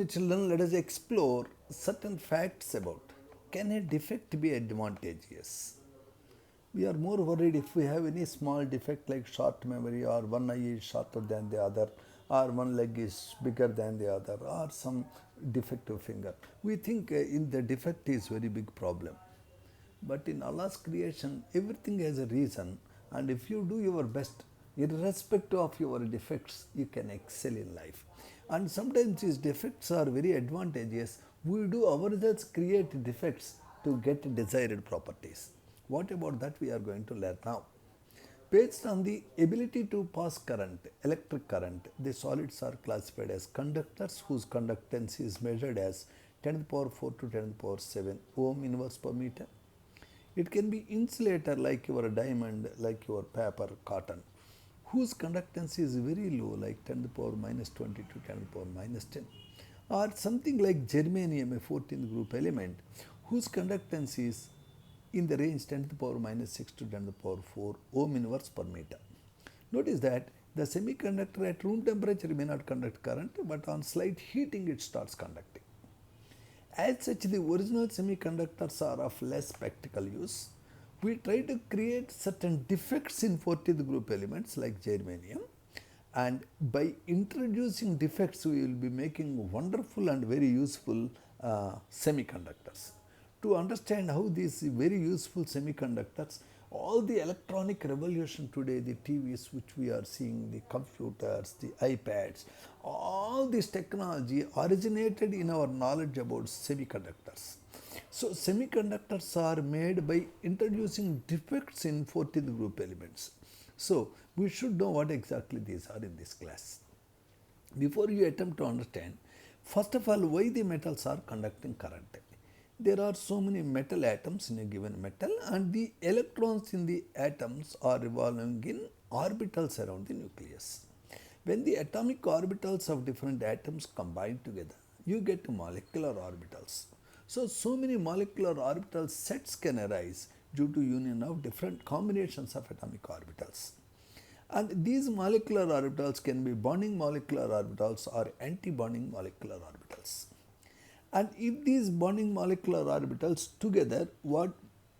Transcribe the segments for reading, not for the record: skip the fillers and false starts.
me children, let us explore certain facts about can a defect be advantageous? We are more worried if we have any small defect like short memory or one eye is shorter than the other or one leg is bigger than the other or some defective finger. We think in the defect is very big problem. But in Allah's creation, everything has a reason, and if you do your best, irrespective of your defects, you can excel in life. And sometimes these defects are very advantageous. We do ourselves create defects to get desired properties. What about that we are going to learn now? Based on the ability to pass current, electric current, the solids are classified as conductors whose conductance is measured as 10 to the power 4 to 10 to the power 7 ohm inverse per meter. It can be insulator like your diamond, like your paper, cotton, whose conductance is very low like 10 to the power minus 20 to 10 to the power minus 10. Or something like germanium, a 14th group element, whose conductance is in the range 10 to the power minus 6 to 10 to the power 4 ohm inverse per meter. Notice that the semiconductor at room temperature may not conduct current, but on slight heating it starts conducting. As such, the original semiconductors are of less practical use. We try to create certain defects in 40th group elements like germanium, and by introducing defects we will be making wonderful and very useful semiconductors. To understand how these very useful semiconductors, all the electronic revolution today, the TVs which we are seeing, the computers, the iPads, all this technology originated in our knowledge about semiconductors. So semiconductors are made by introducing defects in 40th group elements. So we should know what exactly these are in this class. Before you attempt to understand, first of all, why the metals are conducting current. There are so many metal atoms in a given metal, and the electrons in the atoms are revolving in orbitals around the nucleus. When the atomic orbitals of different atoms combine together, you get molecular orbitals. So many molecular orbital sets can arise due to union of different combinations of atomic orbitals. And these molecular orbitals can be bonding molecular orbitals or anti-bonding molecular orbitals. And if these bonding molecular orbitals together, what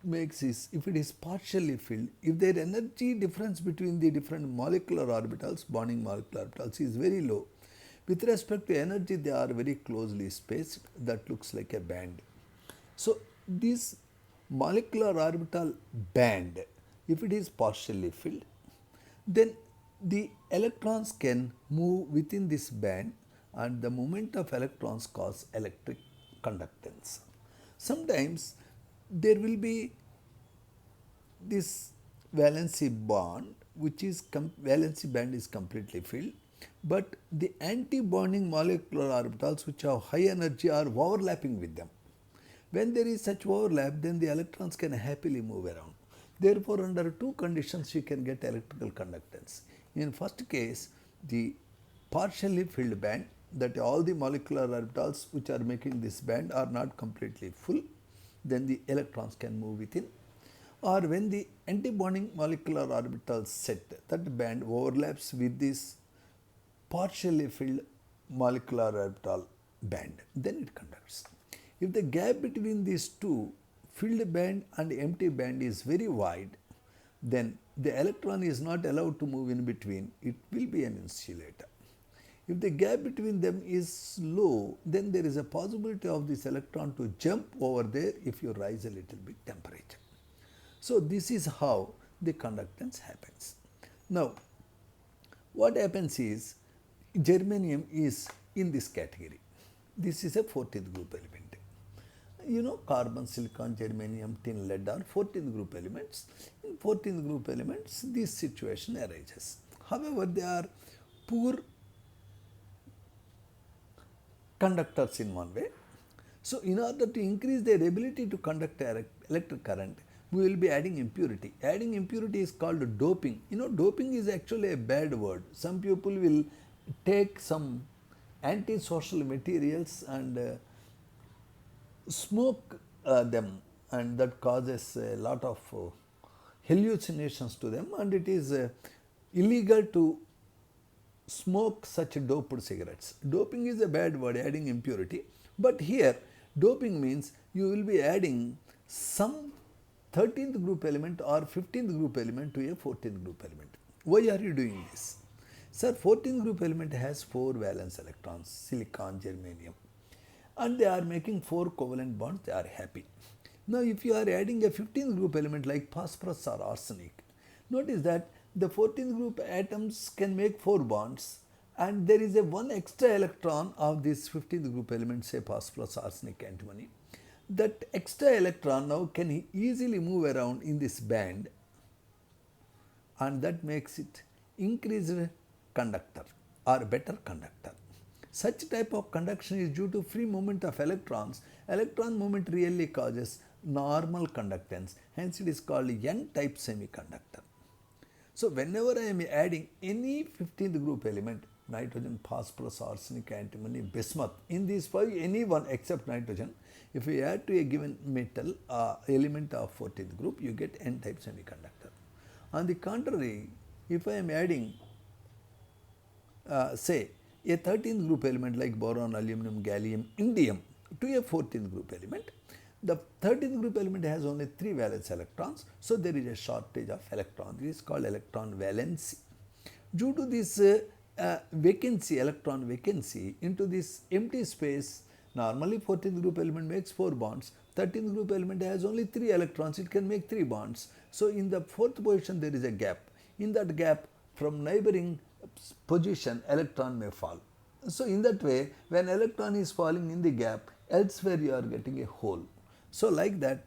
makes is, if it is partially filled, if their energy difference between the different molecular orbitals, bonding molecular orbitals is very low, with respect to energy they are very closely spaced, that looks like a band. So this molecular orbital band, if it is partially filled, then the electrons can move within this band, and the movement of electrons cause electric conductance. Sometimes there will be this valency bond, which is valency band is completely filled, but the anti-bonding molecular orbitals which have high energy are overlapping with them. When there is such overlap, then the electrons can happily move around. Therefore, under two conditions you can get electrical conductance. In first case, the partially filled band, that all the molecular orbitals which are making this band are not completely full, then the electrons can move within. Or when the anti-bonding molecular orbital set, that band overlaps with this partially filled molecular orbital band, then it conducts. If the gap between these two, filled band and empty band, is very wide, then the electron is not allowed to move in between, it will be an insulator. If the gap between them is low, then there is a possibility of this electron to jump over there if you rise a little bit temperature. So this is how the conductance happens. Now, what happens is, germanium is in this category. This is a 40th group element. You know, carbon, silicon, germanium, tin, lead are 14th group elements. In 14th group elements, this situation arises. However, they are poor conductors in one way. So in order to increase their ability to conduct electric current, we will be adding impurity. Adding impurity is called doping. You know, doping is actually a bad word. Some people will take some antisocial materials and smoke them, and that causes a lot of hallucinations to them, and it is illegal to smoke such doped cigarettes. Doping is a bad word, adding impurity, but here doping means you will be adding some 13th group element or 15th group element to a 14th group element. Why are you doing this? Sir, 14th group element has 4 valence electrons, silicon, germanium, and they are making 4 covalent bonds, they are happy. Now if you are adding a 15th group element like phosphorus or arsenic, notice that the 14th group atoms can make 4 bonds and there is a 1 extra electron of this 15th group element, say phosphorus, arsenic, antimony. That extra electron now can easily move around in this band and that makes it increased conductor or better conductor. Such type of conduction is due to free movement of electrons. Electron movement really causes normal conductance, hence it is called N-type semiconductor. So whenever I am adding any 15th group element, nitrogen, phosphorus, arsenic, antimony, bismuth, in these 5 any one except nitrogen, if we add to a given metal element of 14th group, you get N-type semiconductor. On the contrary, if I am adding say a 13th group element like boron, aluminum, gallium, indium to a 14th group element, the 13th group element has only 3 valence electrons, so there is a shortage of electrons. This is called electron valency. Due to this vacancy, electron vacancy into this empty space, normally 14th group element makes 4 bonds, 13th group element has only 3 electrons, it can make 3 bonds. So in the 4th position there is a gap. In that gap, from neighboring position, electron may fall. So in that way, when electron is falling in the gap, elsewhere you are getting a hole. So like that,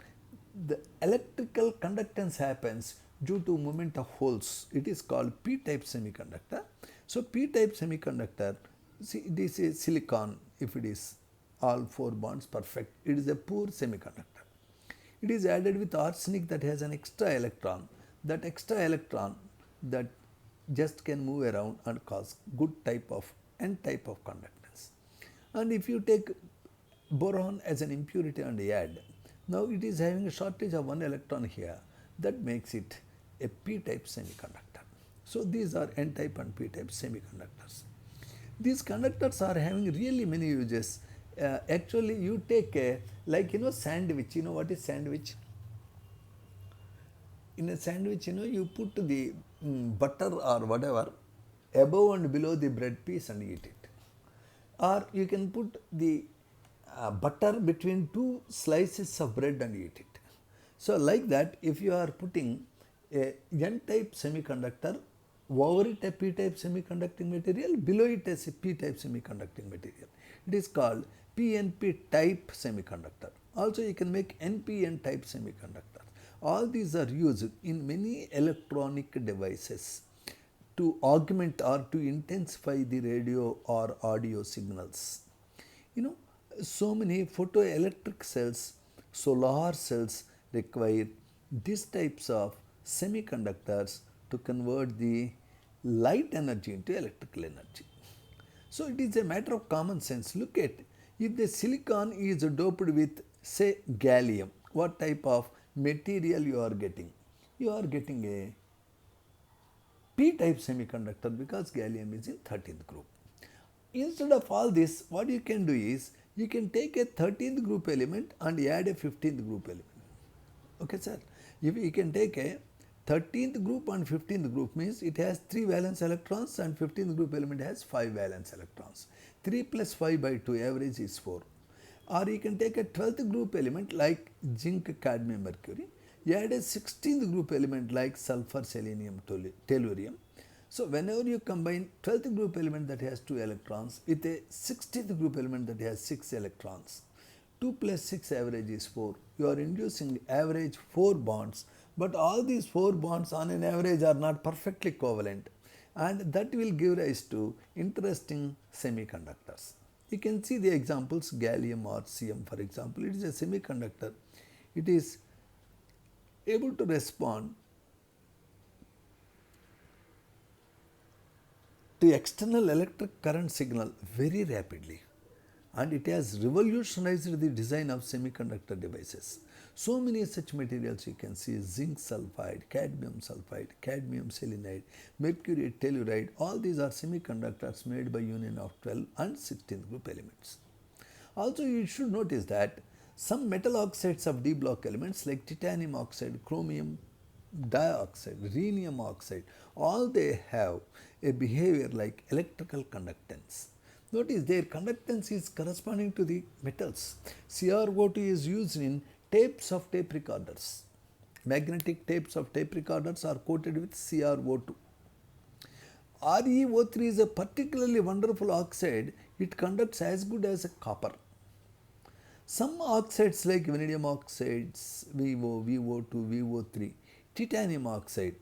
the electrical conductance happens due to movement of holes. It is called p-type semiconductor. So p-type semiconductor, see, this is silicon. If it is all 4 bonds perfect, it is a poor semiconductor. It is added with arsenic that has an extra electron. That extra electron that just can move around and cause good type of N-type of conductance. And if you take boron as an impurity and add, now it is having a shortage of 1 electron here, that makes it a p-type semiconductor. So these are N-type and p-type semiconductors. These conductors are having really many uses. Actually you take a, like sandwich, what is sandwich? In a sandwich, you put the butter or whatever above and below the bread piece and eat it. Or you can put the butter between 2 slices of bread and eat it. So like that, if you are putting a N-type semiconductor over it a p-type semiconducting material, below it as a p-type semiconducting material, it is called PNP type semiconductor. Also you can make NPN type semiconductor. All these are used in many electronic devices to augment or to intensify the radio or audio signals. So many photoelectric cells, solar cells require these types of semiconductors to convert the light energy into electrical energy. So it is a matter of common sense. Look at, if the silicon is doped with say gallium, what type of material you are getting? You are getting a p-type semiconductor because gallium is in 13th group. Instead of all this, what you can do is, you can take a 13th group element and add a 15th group element. Okay, sir. If you can take a 13th group and 15th group, means it has 3 valence electrons and 15th group element has 5 valence electrons. 3 plus 5 by 2, average is 4. Or you can take a 12th group element like zinc, cadmium, mercury. You add a 16th group element like sulfur, selenium, tellurium. So whenever you combine 12th group element that has 2 electrons with a 16th group element that has 6 electrons, 2 plus 6 average is 4. You are inducing average 4 bonds, but all these 4 bonds on an average are not perfectly covalent, and that will give rise to interesting semiconductors. You can see the examples, gallium or CM for example. It is a semiconductor. It is able to respond to external electric current signal very rapidly, and it has revolutionized the design of semiconductor devices. So many such materials you can see: zinc sulfide, cadmium selenide, mercury telluride. All these are semiconductors made by union of 12 and 16th group elements. Also, you should notice that some metal oxides of D block elements like titanium oxide, chromium dioxide, rhenium oxide, all they have a behavior like electrical conductance. Notice their conductance is corresponding to the metals. CrO2 is used in tapes of tape recorders. Magnetic tapes of tape recorders are coated with CrO2. ReO3 is a particularly wonderful oxide. It conducts as good as a copper. Some oxides like vanadium oxides, VO, VO2, VO3, titanium oxide,